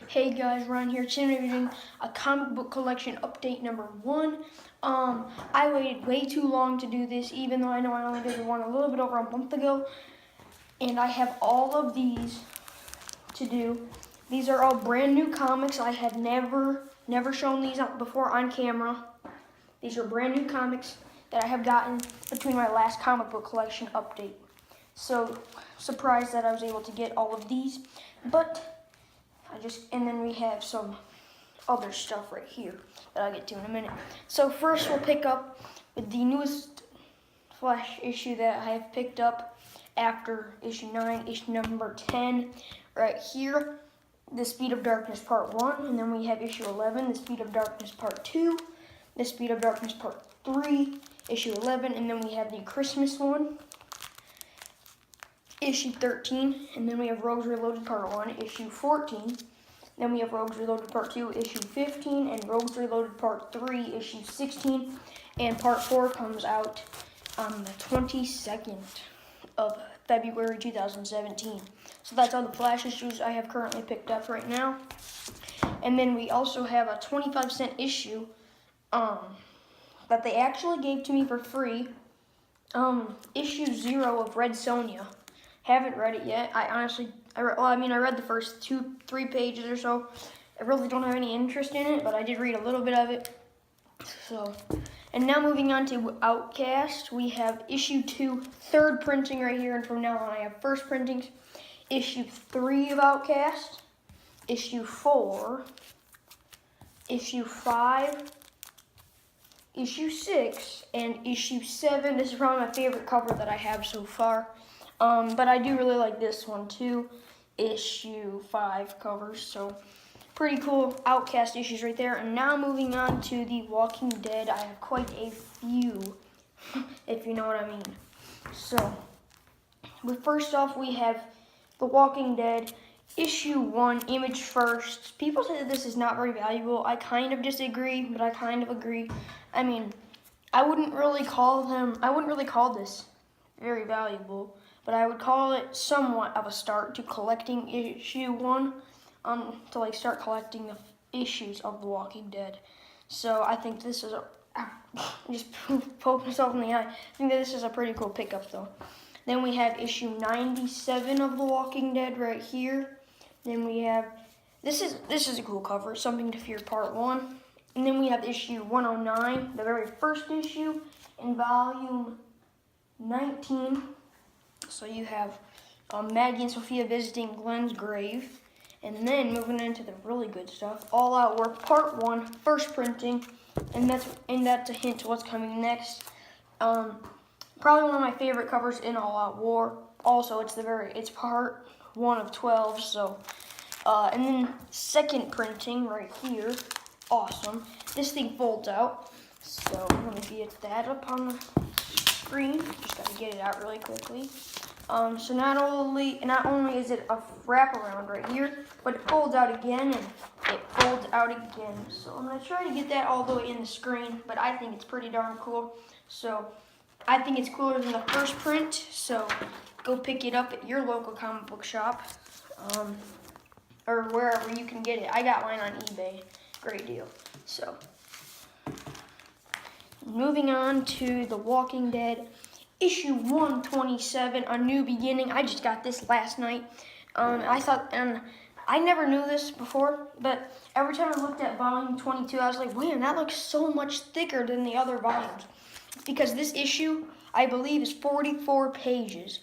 Hey guys, Ryan here. Today we're doing a comic book collection update number 1. I waited way too long to do this, even though I know I only did one a little bit over a month ago. And I have all of these to do. These are all brand new comics. I had never shown these before on camera. These are brand new comics that I have gotten between my last comic book collection update. So surprised that I was able to get all of these, but and then we have some other stuff right here that I'll get to in a minute. So first we'll pick up with the newest Flash issue that I have picked up after issue 9, issue number 10, right here, The Speed of Darkness Part 1, and then we have issue 11, The Speed of Darkness Part 2, The Speed of Darkness Part 3, issue 11, and then we have the Christmas one, issue 13, and then we have Rogues Reloaded Part 1, issue 14. Then we have Rogues Reloaded Part 2, issue 15, and Rogues Reloaded Part 3, issue 16. And Part 4 comes out on the 22nd of February 2017. So that's all the Flash issues I have currently picked up right now. And then we also have a 25-cent issue that they actually gave to me for free. Issue 0 of Red Sonja. Haven't read it yet. I read the first 2-3 pages or so. I really don't have any interest in it, but I did read a little bit of it. So, and now moving on to Outcast, we have issue 2, third printing right here, and from now on I have first printings. Issue 3 of Outcast, issue 4, issue 5, issue 6, and issue 7. This is probably my favorite cover that I have so far. But I do really like this one too, issue 5 covers, so pretty cool Outcast issues right there. And now moving on to The Walking Dead, I have quite a few, if you know what I mean. So, but first off we have The Walking Dead, issue 1, Image First. People say that this is not very valuable. I kind of disagree, but I kind of agree. I mean, I wouldn't really call this very valuable, but I would call it somewhat of a start to collecting issue 1, to like start collecting the issues of The Walking Dead. So I think this is just poke myself in the eye. I think that this is a pretty cool pickup though. Then we have issue 97 of The Walking Dead right here. Then we have, this is a cool cover, Something to Fear Part 1. And then we have issue 109, the very first issue in volume 19. So you have Maggie and Sophia visiting Glenn's grave. And then moving into the really good stuff, All Out War Part 1, first printing. And that's a hint to what's coming next. Probably one of my favorite covers in All Out War. Also, it's part 1 of 12. So, and then second printing right here. Awesome. This thing folds out. So let me get that up on the screen. Just gotta get it out really quickly. So not only is it a wraparound right here, but it folds out again and it folds out again. So I'm gonna try to get that all the way in the screen, but I think it's pretty darn cool. So I think it's cooler than the first print. So go pick it up at your local comic book shop, or wherever you can get it. I got mine on eBay. Great deal. So moving on to The Walking Dead, issue 127, A New Beginning. I just got this last night. I never knew this before, but every time I looked at volume 22, I was like, man, that looks so much thicker than the other volumes. It's because this issue, I believe, is 44 pages.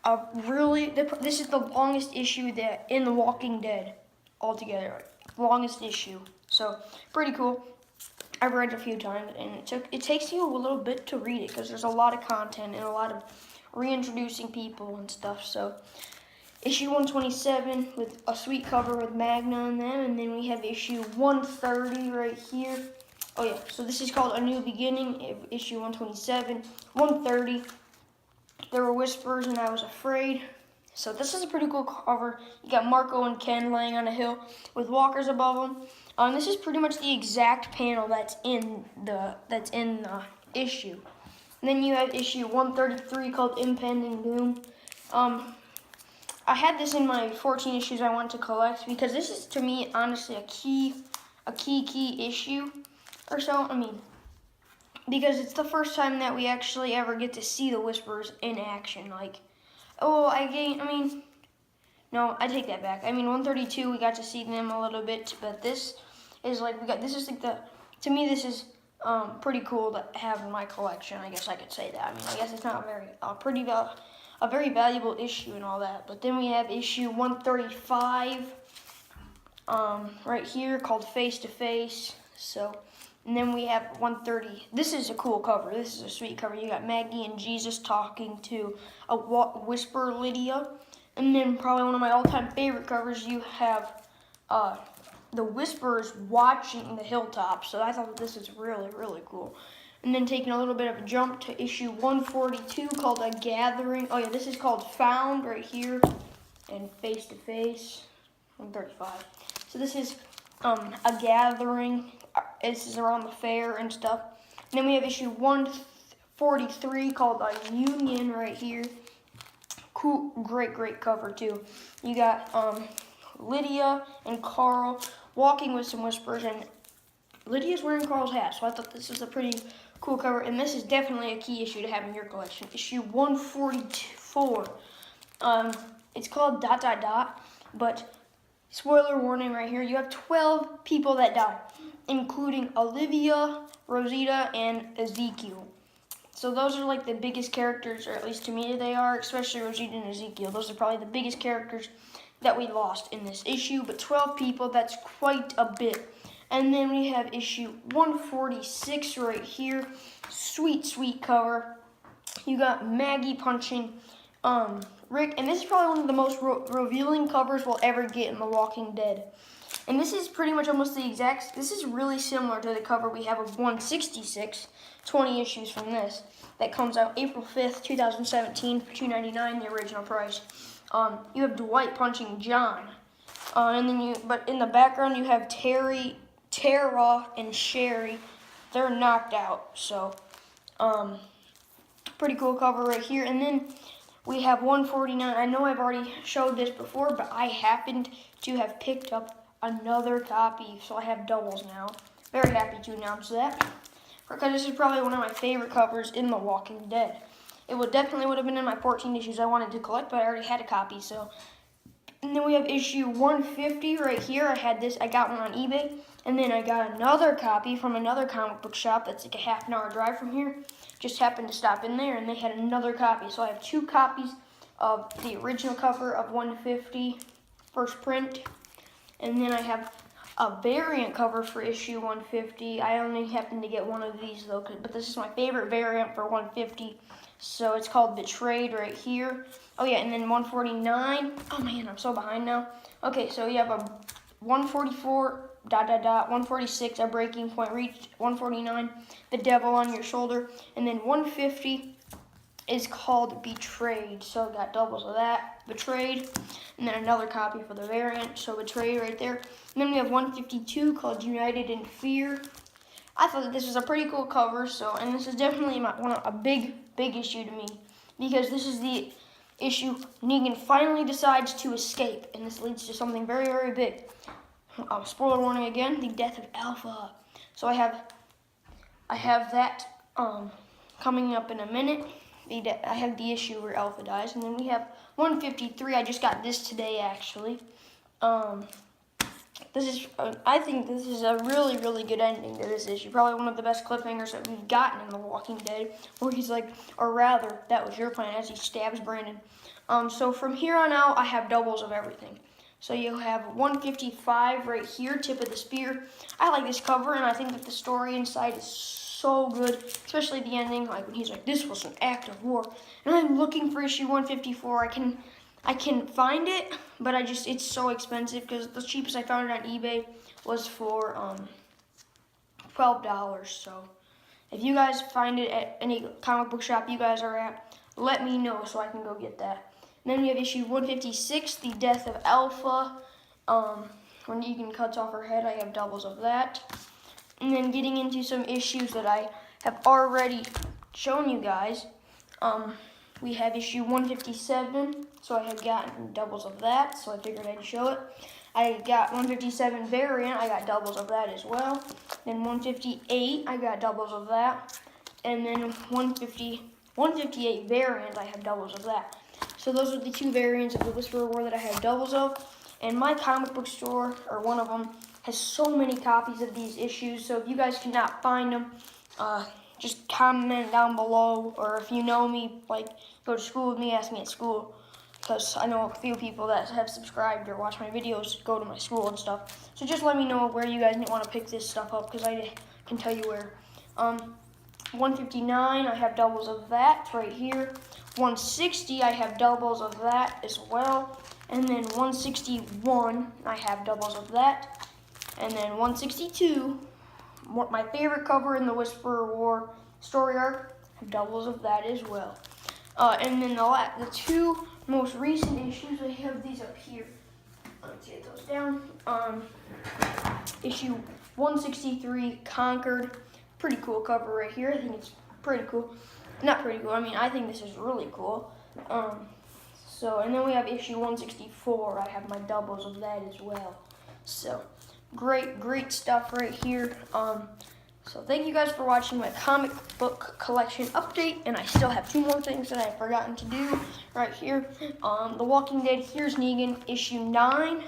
This is the longest issue in The Walking Dead altogether. Longest issue. So, pretty cool. I've read it a few times, and it takes you a little bit to read it because there's a lot of content and a lot of reintroducing people and stuff. So, issue 127 with a sweet cover with Magna and them, and then we have issue 130 right here. Oh yeah, so this is called A New Beginning, issue 127, 130. There were whispers and I was afraid. So this is a pretty cool cover. You got Marco and Ken laying on a hill with walkers above them. This is pretty much the exact panel that's in the issue. And then you have issue 133 called Impending Doom. I had this in my 14 issues I want to collect because this is, to me, honestly, a key issue or so. I mean, because it's the first time that we actually ever get to see the Whisperers in action. Like, no, I take that back. I mean, 132, we got to see them a little bit, but this is like, to me, this is pretty cool to have in my collection. I guess I could say that. I mean, I guess it's not a very valuable issue and all that. But then we have issue 135 right here called Face to Face. So, and then we have 130. This is a cool cover. This is a sweet cover. You got Maggie and Jesus talking to a Whisper Lydia. And then probably one of my all-time favorite covers, you have the Whisperers watching the hilltop. So I thought that this is really, really cool. And then taking a little bit of a jump to issue 142 called A Gathering. Oh yeah, this is called Found right here. And Face to Face, 135. So this is A Gathering. This is around the fair and stuff. And then we have issue 143 called A Union right here. Cool, great cover too. You got Lydia and Carl walking with some Whisperers, and Lydia's wearing Carl's hat, so I thought this was a pretty cool cover, and this is definitely a key issue to have in your collection. Issue 144. It's called ... but spoiler warning right here, you have 12 people that die, including Olivia, Rosita, and Ezekiel. So those are like the biggest characters, or at least to me they are, especially Rosita and Ezekiel. Those are probably the biggest characters that we lost in this issue, but 12 people, that's quite a bit. And then we have issue 146 right here. Sweet cover. You got Maggie punching Rick, and this is probably one of the most revealing covers we'll ever get in The Walking Dead. And this is pretty much almost the exact, this is really similar to the cover we have of 166, 20 issues from this, that comes out April 5th, 2017 for $2.99, the original price. You have Dwight punching John. And then but in the background you have Tara and Sherry. They're knocked out, so pretty cool cover right here. And then we have 149. I know I've already showed this before, but I happened to have picked up another copy, so I have doubles now. Very happy to announce that, because this is probably one of my favorite covers in The Walking Dead. It definitely would have been in my 14 issues I wanted to collect, but I already had a copy, so. And then we have issue 150 right here. I got one on eBay, and then I got another copy from another comic book shop that's like a half-an-hour drive from here. Just happened to stop in there, and they had another copy. So I have 2 copies of the original cover of 150, first print, and then I have a variant cover for issue 150. I only happened to get one of these though, but this is my favorite variant for 150. So it's called Betrayed right here. Oh yeah, and then 149. Oh man, I'm so behind now. Okay, so you have a 144, ... 146, A Breaking Point reached. 149, The Devil on Your Shoulder. And then 150 is called Betrayed. So got doubles of that, Betrayed. And then another copy for the variant, so Betrayed right there. And then we have 152 called United in Fear. I thought that this was a pretty cool cover, and this is definitely a big issue to me, because this is the issue Negan finally decides to escape, and this leads to something very, very big. Spoiler warning again, the death of Alpha. So I have that coming up in a minute. I have the issue where Alpha dies, and then we have 153. I just got this today, actually. I think this is a really, really good ending to this issue. Probably one of the best cliffhangers that we've gotten in The Walking Dead, where he's like, or rather, that was your plan, as he stabs Brandon. So from here on out, I have doubles of everything. So you have 155 right here, Tip of the Spear. I like this cover, and I think that the story inside is so good, especially the ending, like when he's like, this was an act of war. And I'm looking for issue 154. I can find it, but it's so expensive, because the cheapest I found it on eBay was for $12. So if you guys find it at any comic book shop you guys are at, let me know so I can go get that. And then we have issue 156, The Death of Alpha. When Negan cuts off her head, I have doubles of that. And then getting into some issues that I have already shown you guys. We have issue 157, so I have gotten doubles of that, so I figured I'd show it. I got 157 variant, I got doubles of that as well. Then 158, I got doubles of that. And then 158 variant, I have doubles of that. So those are the two variants of the Whisperer War that I have doubles of. And my comic book store, or one of them, has so many copies of these issues. So if you guys cannot find them, just comment down below. Or if you know me, like go to school with me, ask me at school. Because I know a few people that have subscribed or watch my videos go to my school and stuff. So just let me know where you guys want to pick this stuff up, because I can tell you where. 159, I have doubles of that right here. 160, I have doubles of that as well. And then 161, I have doubles of that. And then 162, my favorite cover in the Whisperer War story arc, I have doubles of that as well. And then the two most recent issues, I have these up here. Let's get those down. Issue 163, Conquered. Pretty cool cover right here. I think it's pretty cool. Not pretty cool. I mean, I think this is really cool. And then we have issue 164. I have my doubles of that as well. So, great stuff right here. So thank you guys for watching my comic book collection update, and I still have two more things that I've forgotten to do right here. The Walking Dead Here's Negan issue 9,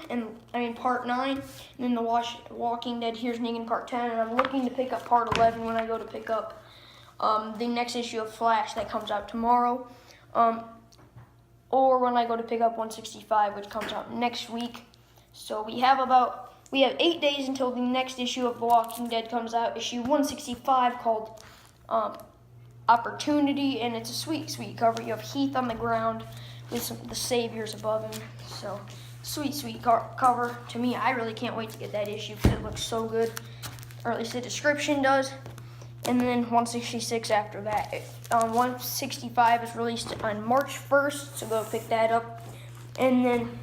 part 9, and then the Walking Dead Here's Negan part 10, and I'm looking to pick up part 11 when I go to pick up the next issue of Flash that comes out tomorrow, or when I go to pick up 165, which comes out next week. So we have 8 days until the next issue of The Walking Dead comes out, issue 165, called Opportunity, and it's a sweet cover. You have Heath on the ground with the Saviors above him. So, sweet cover. To me, I really can't wait to get that issue because it looks so good, or at least the description does. And then 166 after that. 165 is released on March 1st, so go pick that up. And then,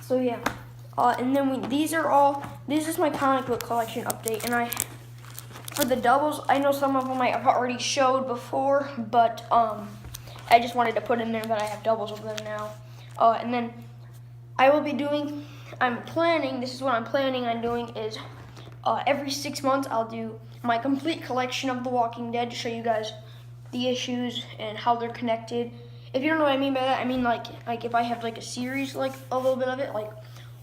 so yeah. And then this is my comic book collection update, and for the doubles, I know some of them I have already showed before, but I just wanted to put in there that I have doubles of them now. And then this is what I'm planning on doing is every 6 months I'll do my complete collection of The Walking Dead to show you guys the issues and how they're connected. If you don't know what I mean by that, I mean like if I have like a series, like a little bit of it, like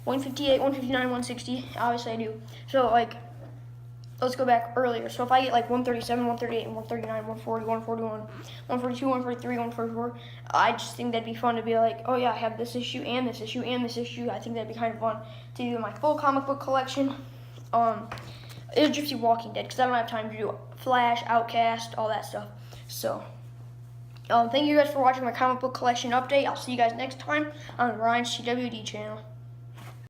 158, 159, 160, obviously I do. So let's go back earlier. So if I get like 137, 138, 139, 140, 141, 142, 143, 144, I just think that'd be fun to be like, oh yeah, I have this issue and this issue and this issue. I think that'd be kind of fun to do my full comic book collection. It'll just be Walking Dead because I don't have time to do Flash, Outcast, all that stuff. So, thank you guys for watching my comic book collection update. I'll see you guys next time on Ryan's CWD channel.